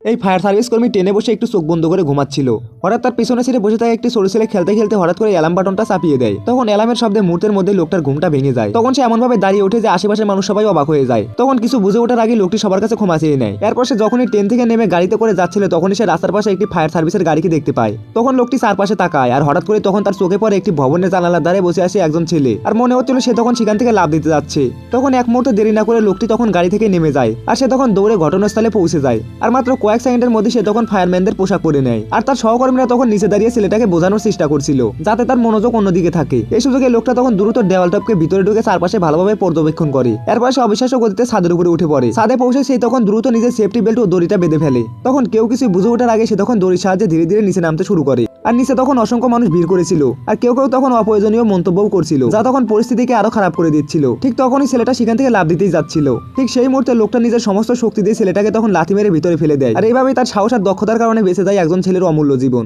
এই fire service কর্মী ট্রেনে বসে একটু চোখ বন্ধ করে ঘুমাচ্ছিল। হঠাৎ তার পিছনে সিটে বসে থাকা একটি ছোট ছেলে খেলতে খেলতে হঠাৎ করে অ্যালার্ম বাটনটা চাপিয়ে দেয়। তখন অ্যালার্মের শব্দে মুহূর্তের মধ্যে লোকটার ঘুমটা ভেঙে যায়। তখন সে এমনভাবে দাঁড়িয়ে ওঠে যে আশেপাশের মানুষ সবাই অবাক হয়ে যায়। তখন কিছু বুঝে ওঠার আগে লোকটি সবার কাছে ক্ষমা চেয়ে নেয়। এরপর সে যখনই ট্রেন থেকে নেমে গাড়িতে করে যাচ্ছিল তখনই সে রাস্তার পাশে একটি ফায়ার সার্ভিসের গাড়িকে দেখতে পায়। তখন লোকটি চারপাশে তাকায় আর হঠাৎ করে তখন তার চোখে পড়ে একটি ভবনের জানালার ধারে বসে আসে একজন ছেলে। আর মনে হচ্ছিল সে তখন সেখান থেকে লাফ দিতে যাচ্ছে। তখন এক মুহূর্ত দেরি না করে লোকটি তখন গাড়ি থেকে নেমে যায় আর সে তখন দৌড়ে ঘটনাস্থলে পৌঁছে যায়। আর মাত্র কয়েক সেকেন্ডের মধ্যে সে তখন ফায়ারম্যানদের পোশাক পরে নেয়। আর তার সহকর্মীরা তখন নিচে দাঁড়িয়ে ছেলেটাকে বোঝানোর চেষ্টা করছিল যাতে তার মনোযোগ অন্যদিকে থাকে। এই সুযোগে লোকটা তখন দ্রুত দেওয়াল টপকে ভিতরে ঢুকে চারপাশে ভালোভাবে পর্যবেক্ষণ করে। এরপর সে অবিশ্বাস্য গতিতে ছাদের উপরে উঠে পড়ে। ছাদে পৌঁছে সে তখন দ্রুত নিজের সেফটি বেল্ট ও দড়িটা বেঁধে ফেলে। তখন কেউ কিছু বুঝে ওঠার আগে সে তখন দড়ির সাহায্যে ধীরে ধীরে নিচে নামতে শুরু করে। আর নিচে তখন অসংখ্য মানুষ ভিড় করেছিল আর কেউ কেউ তখন অপ্রয়োজনীয় মন্তব্যও করছিল যা তখন পরিস্থিতিকে আরো খারাপ করে দিচ্ছিল। ঠিক তখনই ছেলেটা সেখান থেকে লাফ দিতেই যাচ্ছিল। ঠিক সেই মুহূর্তে লোকটা নিজের সমস্ত শক্তি দিয়ে ছেলেটাকে তখন লাথি মেরে ভিতরে ফেলে দেয়। আর এইভাবেই তার সাহস আর দক্ষতার কারণে বেঁচে যায় একজন ছেলের অমূল্য জীবন।